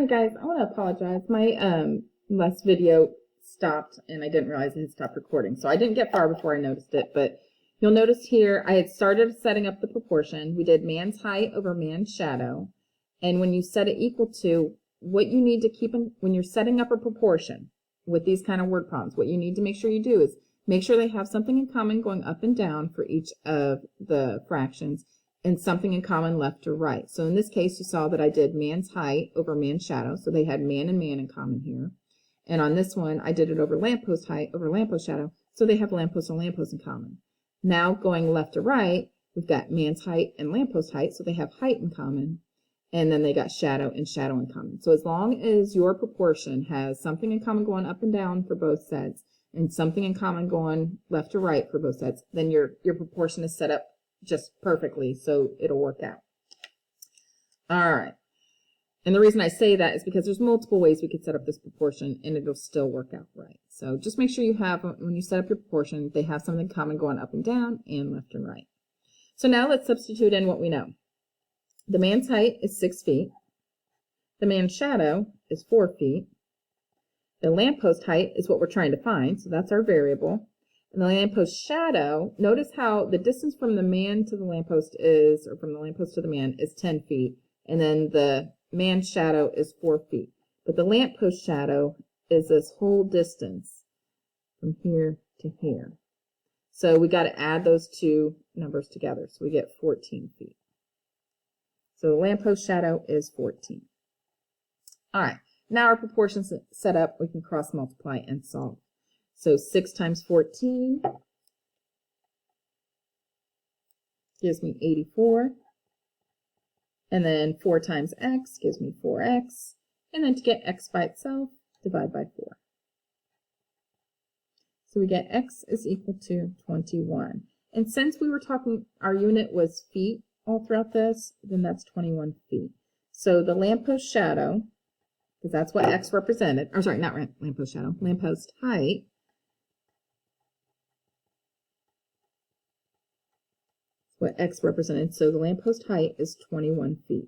Alright guys, I want to apologize. My last video stopped and I didn't realize it had stopped recording. So I didn't get far before I noticed it, but you'll notice here I had started setting up the proportion. We did man's height over man's shadow. And when you set it equal to, what you need to keep in, when you're setting up a proportion with these kind of word problems, what you need to make sure you do is make sure they have something in common going up and down for each of the fractions, and something in common left or right. So in this case, you saw that I did man's height over man's shadow. So they had man and man in common here. And on this one, I did it over lamppost height over lamppost shadow. So they have lamppost and lamppost in common. Now going left to right, we've got man's height and lamppost height. So they have height in common. And then they got shadow and shadow in common. So as long as your proportion has something in common going up and down for both sets, and something in common going left to right for both sets, then your proportion is set up just perfectly, so it'll work out. All right. And the reason I say that is because there's multiple ways we could set up this proportion and it'll still work out right. So just make sure you have, when you set up your proportion, they have something common going up and down and left and right. So now let's substitute in what we know. The man's height is 6 feet. The man's shadow is 4 feet. The lamppost height is what we're trying to find, so that's our variable. And the lamppost shadow, notice how the distance from the man to the lamppost is, or from the lamppost to the man, is 10 feet. And then the man's shadow is 4 feet. But the lamppost shadow is this whole distance from here to here. So we got to add those two numbers together. So we get 14 feet. So the lamppost shadow is 14. All right. Now our proportions set up, we can cross multiply and solve. So 6 times 14 gives me 84. And then 4 times x gives me 4x. And then to get x by itself, divide by 4. So we get x is equal to 21. And since we were talking, our unit was feet all throughout this, then that's 21 feet. So the lamppost shadow, because that's what x represented, or sorry, not lamppost shadow, lamppost height, what x represented. So the lamppost height is 21 feet.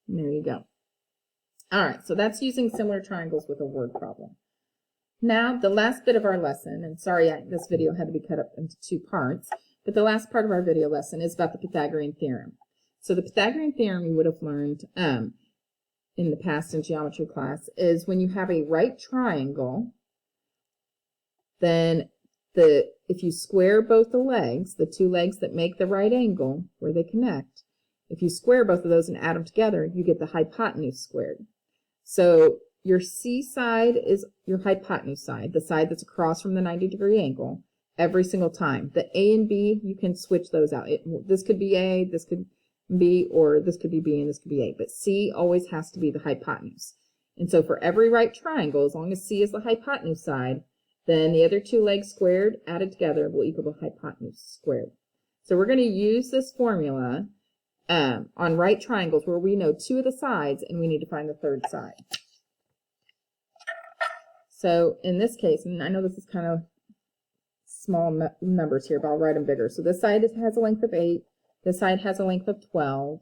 And there you go. All right, so that's using similar triangles with a word problem. Now, the last bit of our lesson, and sorry, this video had to be cut up into 2 parts, but the last part of our video lesson is about the Pythagorean theorem. So the Pythagorean theorem you would have learned in the past in geometry class is when you have a right triangle, then if you square both the legs, the 2 legs that make the right angle where they connect, if you square both of those and add them together, you get the hypotenuse squared. So your C side is your hypotenuse side, the side that's across from the 90-degree angle, every single time. The A and B, you can switch those out. This could be A, this could be, or this could be B and this could be A, but C always has to be the hypotenuse. And so for every right triangle, as long as C is the hypotenuse side, then the other 2 legs squared added together will equal the hypotenuse squared. So we're going to use this formula on right triangles where we know 2 of the sides and we need to find the 3rd side. So in this case, and I know this is kind of small numbers here, but I'll write them bigger. So this side has a length of 8, this side has a length of 12,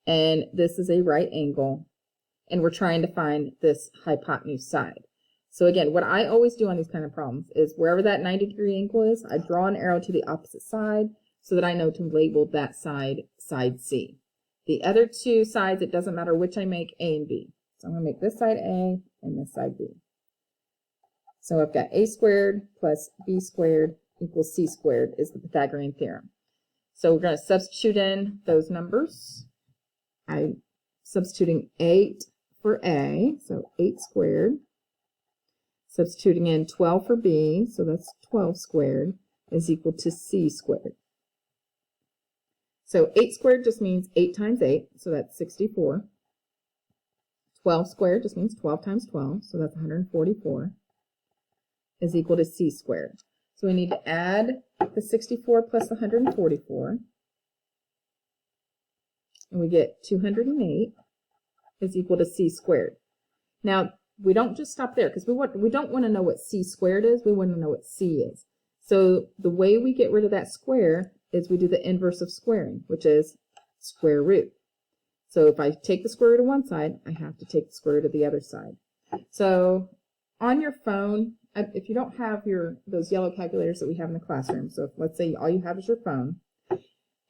and this is a right angle, and we're trying to find this hypotenuse side. So again, what I always do on these kind of problems is wherever that 90-degree angle is, I draw an arrow to the opposite side so that I know to label that side, side C. The other 2 sides, it doesn't matter which I make, A and B. So I'm going to make this side A and this side B. So I've got a squared plus b squared equals c squared is the Pythagorean theorem. So we're going to substitute in those numbers. I'm substituting 8 for a, so 8 squared. Substituting in 12 for b, so that's 12 squared, is equal to c squared. So 8 squared just means 8 times 8, so that's 64. 12 squared just means 12 times 12, so that's 144. Is equal to c squared. So we need to add the 64 plus the 144. And we get 208 is equal to c squared. Now, we don't just stop there because we don't want to know what c squared is. We want to know what c is. So the way we get rid of that square is we do the inverse of squaring, which is square root. So if I take the square root of one side, I have to take the square root of the other side. So on your phone, if you don't have those yellow calculators that we have in the classroom, so if, let's say all you have is your phone,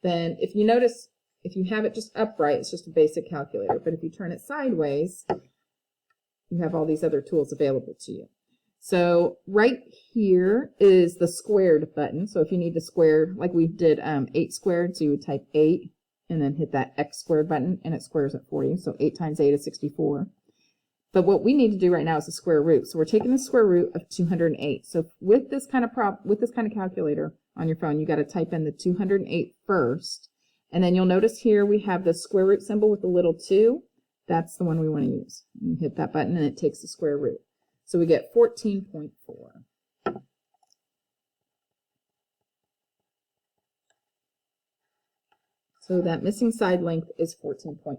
then if you notice, if you have it just upright, it's just a basic calculator. But if you turn it sideways, you have all these other tools available to you. So right here is the squared button. So if you need to square, like we did 8 squared, so you would type 8 and then hit that x squared button, and it squares it for you. So 8 times 8 is 64. But what we need to do right now is the square root. So we're taking the square root of 208. So with this kind of calculator on your phone, you got to type in the 208 first. And then you'll notice here we have the square root symbol with the little 2. That's the one we want to use. You hit that button and it takes the square root. So we get 14.4. So that missing side length is 14.4.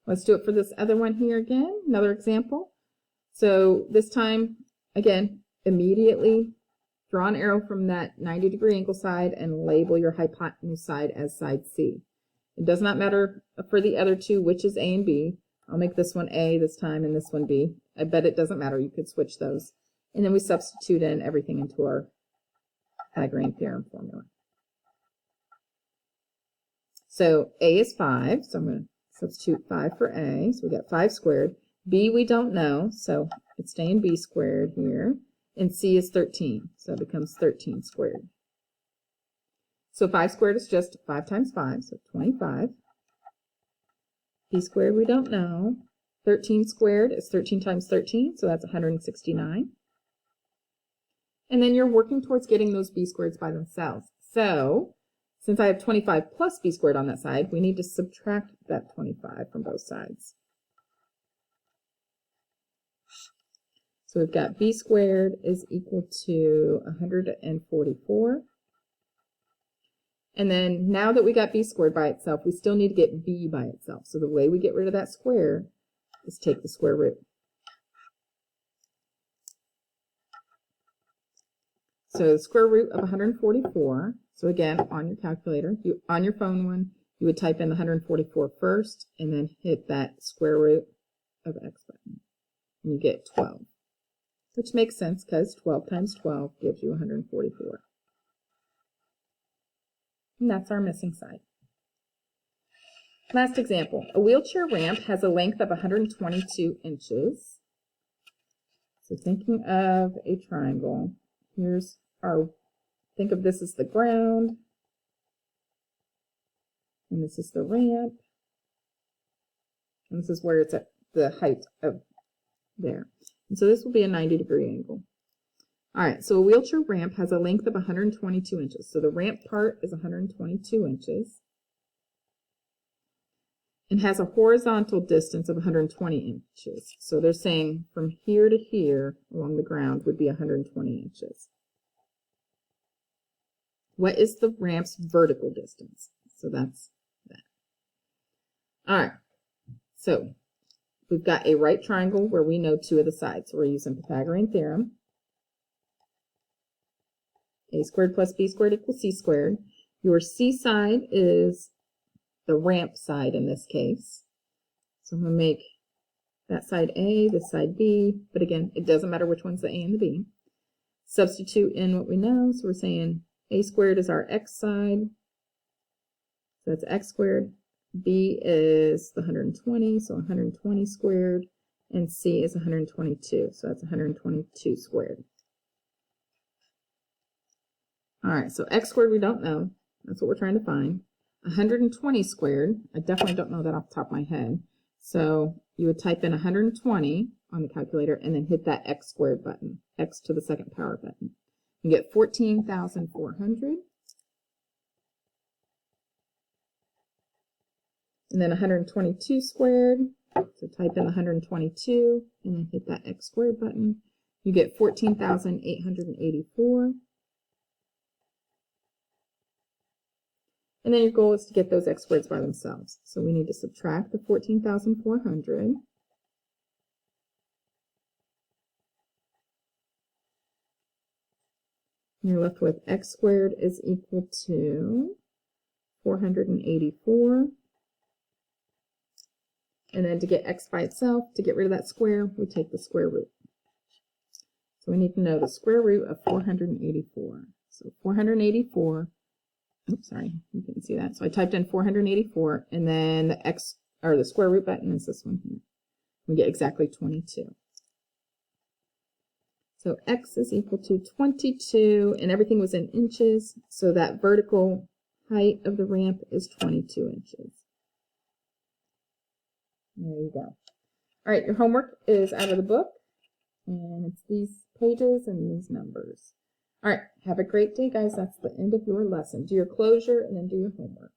Let's do it for this other one here again, another example. So this time, again, immediately draw an arrow from that 90-degree angle side and label your hypotenuse side as side C. It does not matter for the other two which is A and B. I'll make this one A this time and this one B. I bet it doesn't matter. You could switch those. And then we substitute in everything into our Pythagorean theorem formula. So A is 5, so I'm going to substitute 5 for A. So we got 5 squared. B we don't know, so it's staying B squared here. And C is 13, so it becomes 13 squared. So 5 squared is just 5 times 5, so 25. B squared we don't know. 13 squared is 13 times 13, so that's 169. And then you're working towards getting those B squareds by themselves. So since I have 25 plus B squared on that side, we need to subtract that 25 from both sides. So we've got B squared is equal to 144. And then now that we got B squared by itself, we still need to get B by itself. So the way we get rid of that square is take the square root. So the square root of 144. So again, on your calculator, on your phone one, you would type in the 144 first and then hit that square root of x button. And you get 12, which makes sense because 12 times 12 gives you 144. And that's our missing side. Last example, a wheelchair ramp has a length of 122 inches. So thinking of a triangle, here's our, think of this as the ground, and this is the ramp, and this is where it's at the height of there. And so this will be a 90-degree angle. All right, so a wheelchair ramp has a length of 122 inches. So the ramp part is 122 inches and has a horizontal distance of 120 inches. So they're saying from here to here along the ground would be 120 inches. What is the ramp's vertical distance? So that's that. All right, so we've got a right triangle where we know 2 of the sides. So we're using Pythagorean theorem. A squared plus B squared equals C squared. Your C side is the ramp side in this case. So I'm going to make that side A, this side B, but again, it doesn't matter which one's the A and the B. Substitute in what we know. So we're saying A squared is our X side. So that's X squared. B is the 120, so 120 squared. And C is 122, so that's 122 squared. All right, so X squared we don't know. That's what we're trying to find. 120 squared, I definitely don't know that off the top of my head. So you would type in 120 on the calculator and then hit that X squared button, X to the second power button. You get 14,400. And then 122 squared, so type in 122 and then hit that X squared button. You get 14,884. And then your goal is to get those X squareds by themselves. So we need to subtract the 14,400. You're left with x squared is equal to 484. And then to get x by itself, to get rid of that square, we take the square root. So we need to know the square root of 484. So 484, oops, sorry, you couldn't see that. So I typed in 484, and then the x, or the square root button is this one here. We get exactly 22. So x is equal to 22, and everything was in inches, so that vertical height of the ramp is 22 inches. There you go. All right, your homework is out of the book, and it's these pages and these numbers. All right, have a great day, guys. That's the end of your lesson. Do your closure and then do your homework.